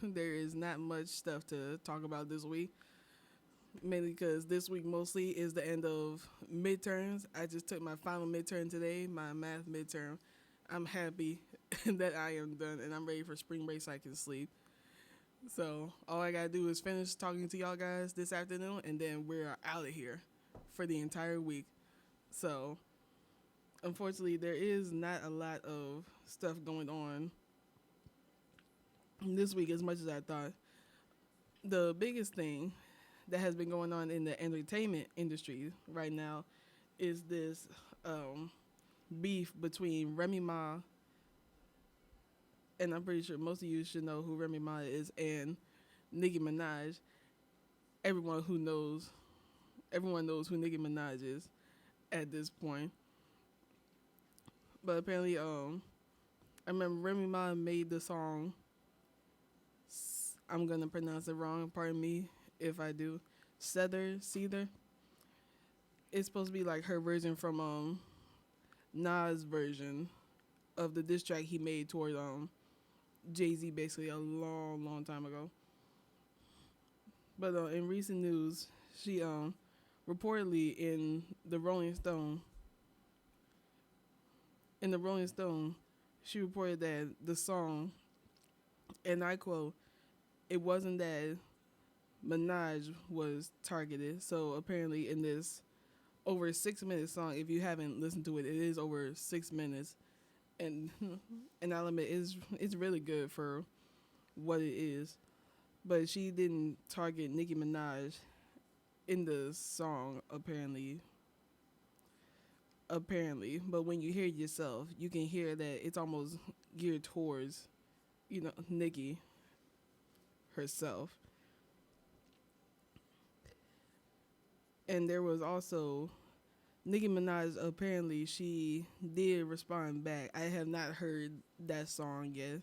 there is not much stuff to talk about this week. Mainly because this week mostly is the end of midterms. I just took my final midterm today, my math midterm. I'm happy that I am done and I'm ready for spring break so I can sleep. So all I gotta do is finish talking to y'all guys this afternoon, and then we're out of here for the entire week. So unfortunately, there is not a lot of stuff going on this week as much as I thought. The biggest thing that has been going on in the entertainment industry right now is this um, beef between Remy Ma, and I'm pretty sure most of you should know who Remy Ma is, and Nicki Minaj. Everyone who knows, everyone knows who Nicki Minaj is at this point. But apparently, I remember Remy Ma made the song. I'm gonna pronounce it wrong. Pardon me if I do. Seether. It's supposed to be like her version from Nas' version of the diss track he made toward Jay-Z basically a long, long time ago. But in recent news, she reportedly in the Rolling Stone, she reported that the song, and I quote, it wasn't that Minaj was targeted. So apparently in this over 6 minute song, if you haven't listened to it, it is over 6 minutes, and and I'll admit it's really good for what it is. But she didn't target Nicki Minaj in the song apparently. But when you hear it yourself, you can hear that it's almost geared towards Nicki herself. And there was also Nicki Minaj. Apparently, she did respond back. I have not heard that song yet.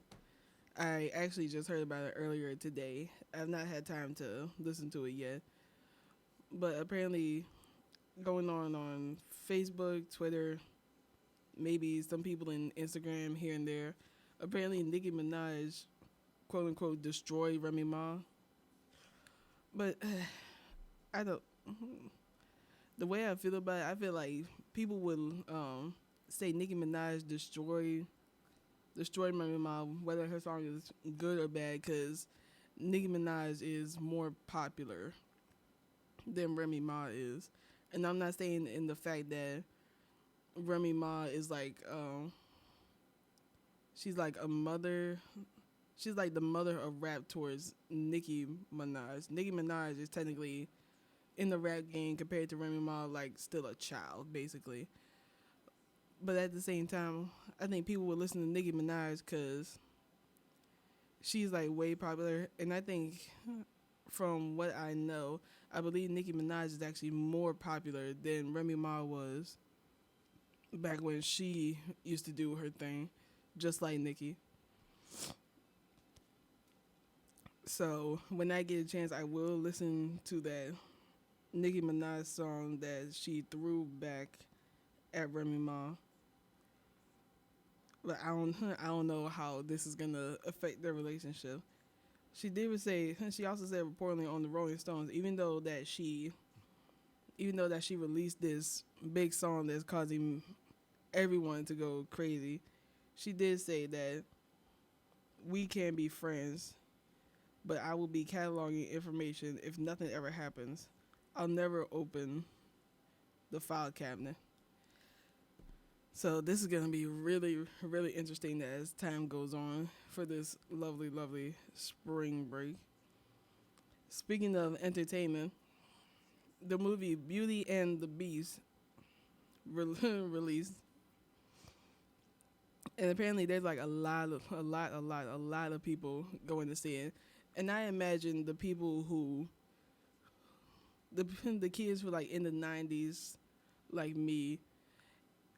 I actually just heard about it earlier today. I've not had time to listen to it yet. But apparently, going on Facebook, Twitter, maybe some people in Instagram here and there. Apparently, Nicki Minaj, quote unquote, destroyed Remy Ma. But I don't. The way I feel about it, I feel like people would say Nicki Minaj destroyed Remy Ma, whether her song is good or bad, because Nicki Minaj is more popular than Remy Ma is. And I'm not saying in the fact that Remy Ma is like she's like a mother. She's like the mother of rap towards Nicki Minaj. Nicki Minaj is technically in the rap game compared to Remy Ma, like still a child basically. But at the same time, I think people would listen to Nicki Minaj because she's like way popular, and I think from what I know, I believe Nicki Minaj is actually more popular than Remy Ma was back when she used to do her thing, just like Nicki. So when I get a chance, I will listen to that Nicki Minaj song that she threw back at Remy Ma. But I don't know how this is gonna affect their relationship. She also said reportedly on the Rolling Stones, even though that she released this big song that's causing everyone to go crazy, she did say that we can be friends, but I will be cataloging information if nothing ever happens. I'll never open the file cabinet. So this is going to be really, really interesting as time goes on for this lovely, lovely spring break. Speaking of entertainment, the movie Beauty and the Beast released, and apparently there's like a lot of people going to see it. And I imagine the people who the kids who like in the 90s, like me,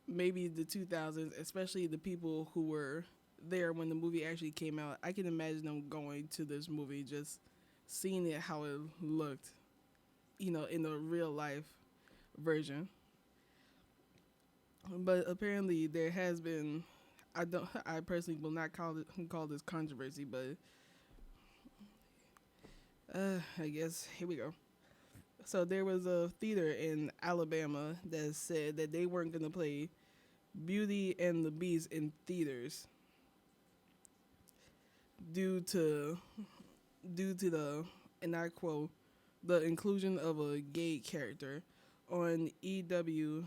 maybe the 2000s, especially the people who were there when the movie actually came out. I can imagine them going to this movie, just seeing it how it looked, in the real life version. But apparently there has been, I personally will not call this controversy, but I guess here we go. So there was a theater in Alabama that said that they weren't gonna play Beauty and the Beast in theaters due to the, and I quote, the inclusion of a gay character. On EW.com,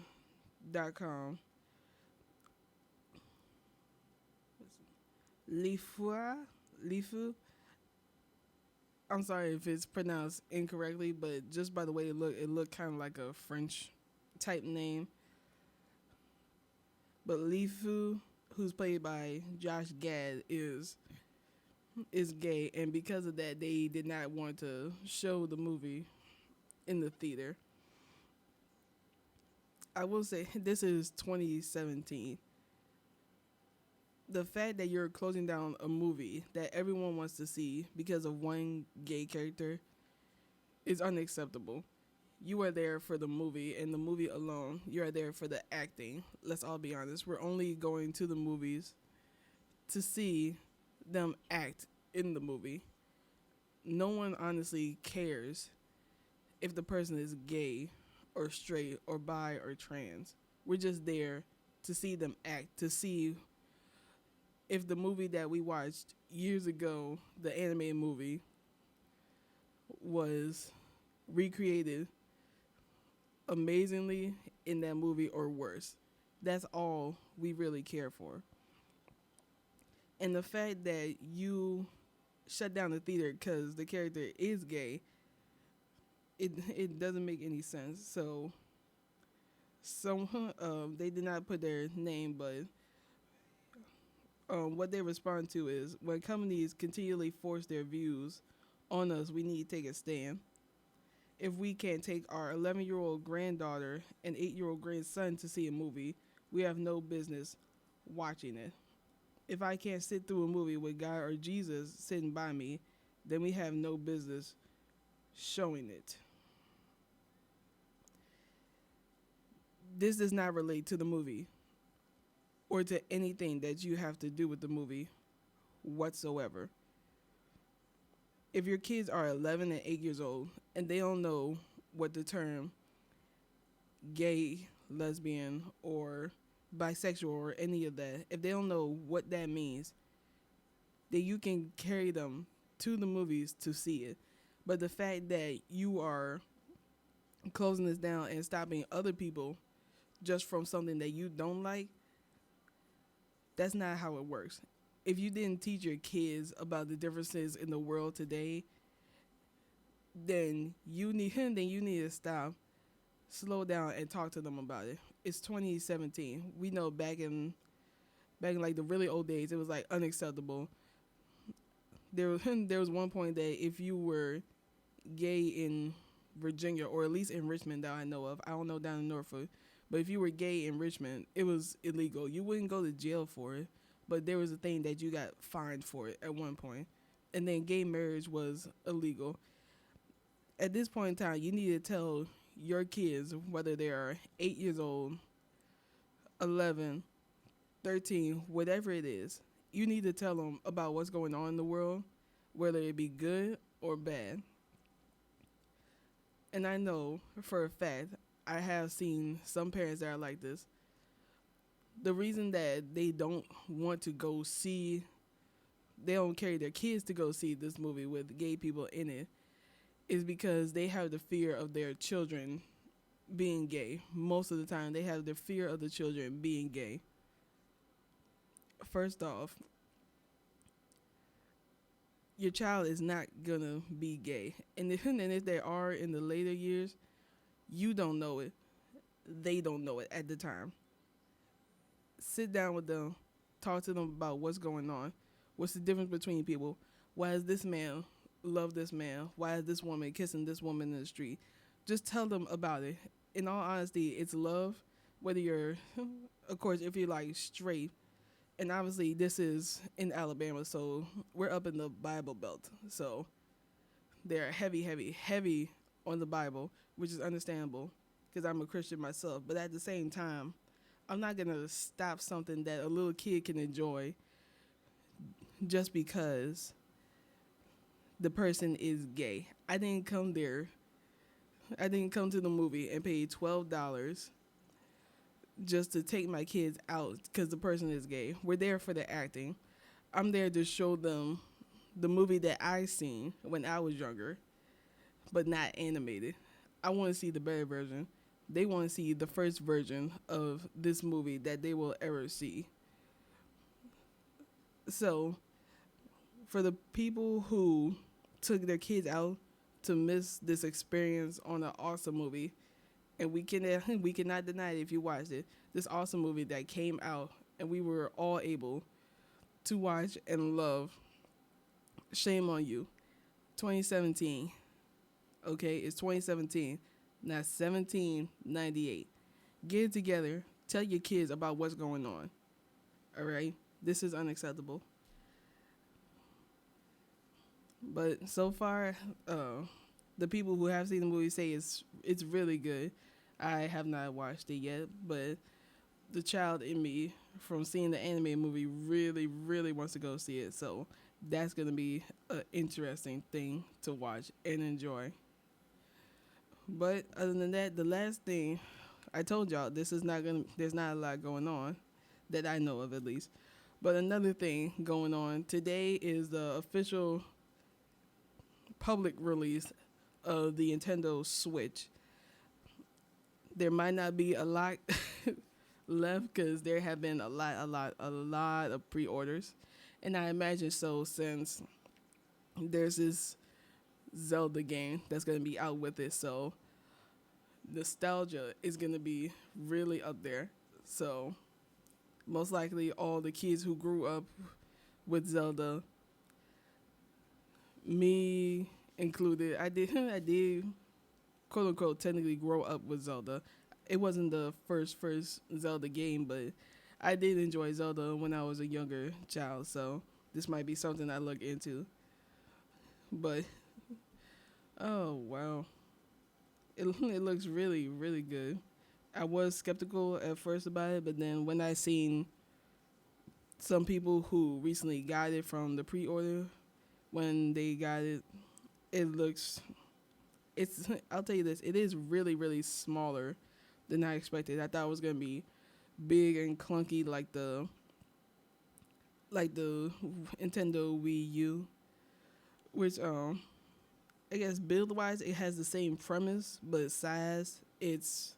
Lifua, Lifu. I'm sorry if it's pronounced incorrectly, but just by the way it looked kind of like a French type name. But Lifu, who's played by Josh Gad, is gay, and because of that, they did not want to show the movie in the theater. I will say this is 2017. The fact that you're closing down a movie that everyone wants to see because of one gay character is unacceptable. You are there for the movie and the movie alone. You are there for the acting. Let's all be honest. We're only going to the movies to see them act in the movie. No one honestly cares if the person is gay or straight or bi or trans. We're just there to see them act, to see if the movie that we watched years ago, the animated movie, was recreated amazingly in that movie or worse. That's all we really care for. And the fact that you shut down the theater because the character is gay, it doesn't make any sense. So they did not put their name, but what they respond to is when companies continually force their views on us, we need to take a stand. If we can't take our 11-year-old granddaughter and 8-year-old grandson to see a movie, we have no business watching it. If I can't sit through a movie with God or Jesus sitting by me, then we have no business showing it. This does not relate to the movie or to anything that you have to do with the movie whatsoever. If your kids are 11 and 8 years old and they don't know what the term gay, lesbian, or bisexual or any of that, if they don't know what that means, then you can carry them to the movies to see it. But the fact that you are closing this down and stopping other people just from something that you don't like, that's not how it works. If you didn't teach your kids about the differences in the world today, then you need to stop, slow down, and talk to them about it. It's 2017. We know back in like the really old days, it was like unacceptable. There was one point that if you were gay in Virginia, or at least in Richmond that I know of, I don't know down in Norfolk, but if you were gay in Richmond, it was illegal. You wouldn't go to jail for it, but there was a thing that you got fined for it at one point. And then gay marriage was illegal. At this point in time, you need to tell your kids, whether they are 8 years old, 11, 13, whatever it is, you need to tell them about what's going on in the world, whether it be good or bad. And I know for a fact, I have seen some parents that are like this. The reason that they don't want to go see, they don't carry their kids to go see this movie with gay people in it, is because they have the fear of their children being gay. Most of the time, they have the fear of the children being gay. First off, your child is not gonna be gay, and if they are in the later years, you don't know it. They don't know it at the time. Sit down with them, talk to them about what's going on. What's the difference between people? Why does this man love this man? Why is this woman kissing this woman in the street? Just tell them about it. In all honesty, it's love. Whether you're, of course, if you're like straight, and obviously this is in Alabama, so we're up in the Bible Belt. So they're heavy, heavy, heavy on the Bible, which is understandable because I'm a Christian myself. But at the same time, I'm not going to stop something that a little kid can enjoy just because the person is gay. I didn't come there. I didn't come to the movie and pay $12 just to take my kids out because the person is gay. We're there for the acting. I'm there to show them the movie that I seen when I was younger, but not animated. I want to see the better version. They want to see the first version of this movie that they will ever see. So, for the people who took their kids out to miss this experience on an awesome movie, and we cannot deny it if you watched it. This awesome movie that came out and we were all able to watch and love. Shame on you. 2017. Okay, it's 2017, not 1798. Get it together. Tell your kids about what's going on. All right, this is unacceptable. But so far, the people who have seen the movie say it's really good. I have not watched it yet, but the child in me from seeing the anime movie really, really wants to go see it. So that's gonna be an interesting thing to watch and enjoy. But other than that, the last thing I told y'all, this is not gonna. There's not a lot going on that I know of, at least. But another thing going on today is the official public release of the Nintendo Switch. There might not be a lot left because there have been a lot of pre-orders, and I imagine so since there's this Zelda game that's gonna be out with it. So nostalgia is gonna be really up there. So most likely all the kids who grew up with Zelda, me included, I did quote unquote technically grow up with Zelda. It wasn't the first Zelda game, but I did enjoy Zelda when I was a younger child, so this might be something I look into. But oh wow. It looks really, really good. I was skeptical at first about it, but then when I seen some people who recently got it from the pre-order, when they got it, it looks it's I'll tell you this, it is really, really smaller than I expected. I thought it was gonna be big and clunky like the Nintendo Wii U, which I guess build wise it has the same premise, but size it's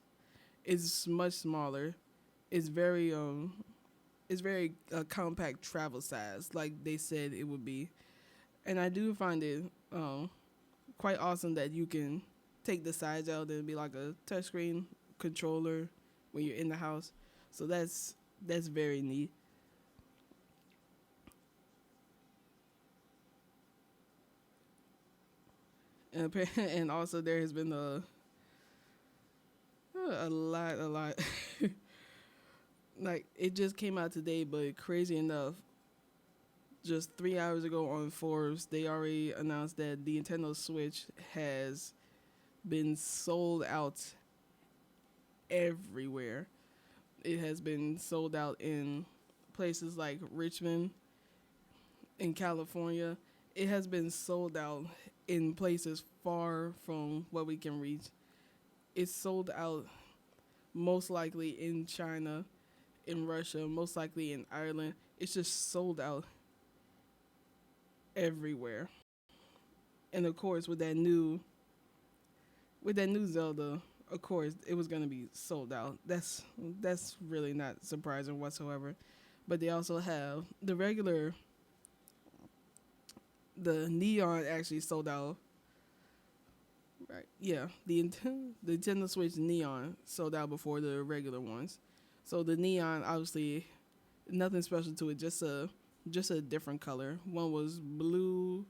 much smaller. It's very compact travel size, like they said it would be, and I do find it quite awesome that you can take the sides out and be like a touchscreen controller when you're in the house. So that's very neat. And also there has been a lot. Like it just came out today, but crazy enough, just 3 hours ago on Forbes, they already announced that the Nintendo Switch has been sold out everywhere. It has been sold out in places like Richmond in California. It has been sold out in places far from what we can reach. It's sold out most likely in China, in Russia, most likely in Ireland. It's just sold out everywhere. And of course, with that new Zelda, of course, it was gonna be sold out. That's really not surprising whatsoever. But they also have the neon actually sold out. Right. Yeah, the Nintendo Switch neon sold out before the regular ones. So the neon obviously nothing special to it, just a different color. One was blue.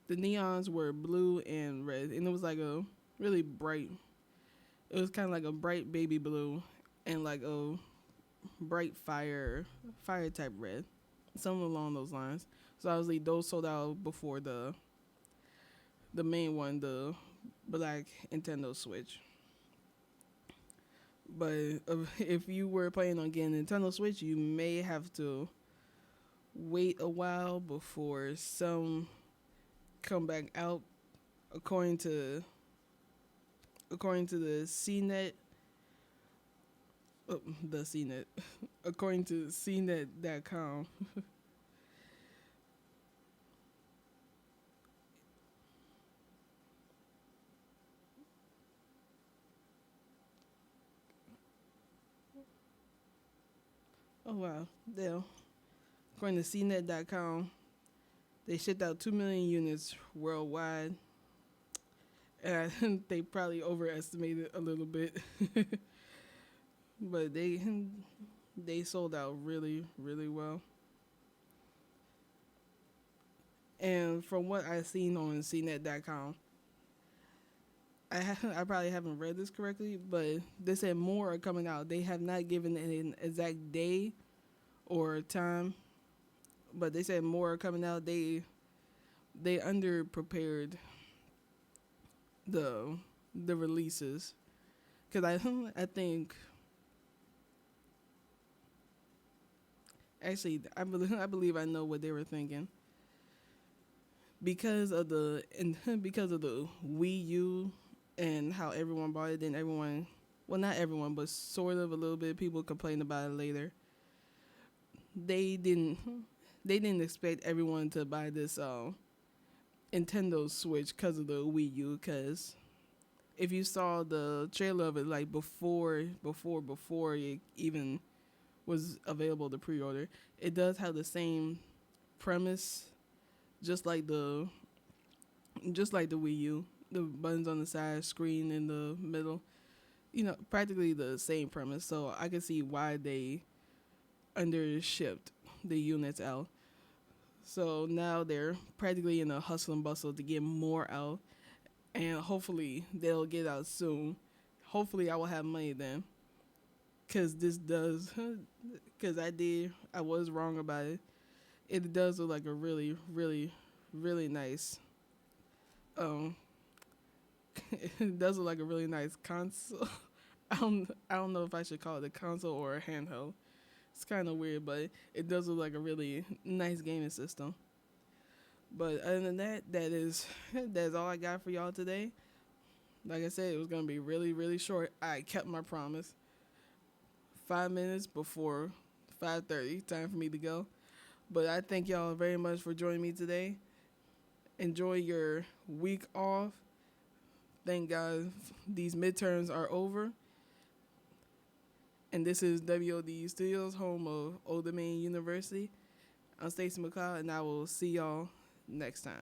The neons were blue and red, and it was like a really bright. It was kind of like a bright baby blue and like a bright fire type red, something along those lines. So obviously those sold out before the main one, the black Nintendo Switch. But if you were planning on getting a Nintendo Switch, you may have to wait a while before some come back out according to the CNET, the CNET, according to CNET.com. Oh wow, they according to CNET.com, they shipped out 2 million units worldwide, and I think they probably overestimated a little bit, but they sold out really really well. And from what I've seen on CNET.com, I probably haven't read this correctly, but they said more are coming out. They have not given an exact day or time, but they said more are coming out. They under prepared the releases because I think actually I believe I know what they were thinking because of the because of the Wii U and how everyone bought it. Then everyone, well, not everyone, but sort of a little bit people complained about it later. They didn't they didn't expect everyone to buy this Nintendo Switch because of the Wii U. Because if you saw the trailer of it, like before it even was available to pre-order, it does have the same premise, just like the Wii U. The buttons on the side, screen in the middle. Practically the same premise. So I can see why they undershipped the units out. So now they're practically in a hustle and bustle to get more out, and hopefully they'll get out soon. Hopefully I will have money then, cause this does, cause I was wrong about it. It does look like a really, really, really nice. Um, it does look like a really nice console. I don't know if I should call it a console or a handheld. It's kind of weird, but it does look like a really nice gaming system. But other than that, that's all I got for y'all today. Like I said, it was gonna be really really short. I kept my promise. 5 minutes before 5:30, time for me to go. But I thank y'all very much for joining me today. Enjoy your week off. Thank God these midterms are over. And this is WODU Studios, home of Old Domain University. I'm Stacey McLeod, and I will see y'all next time.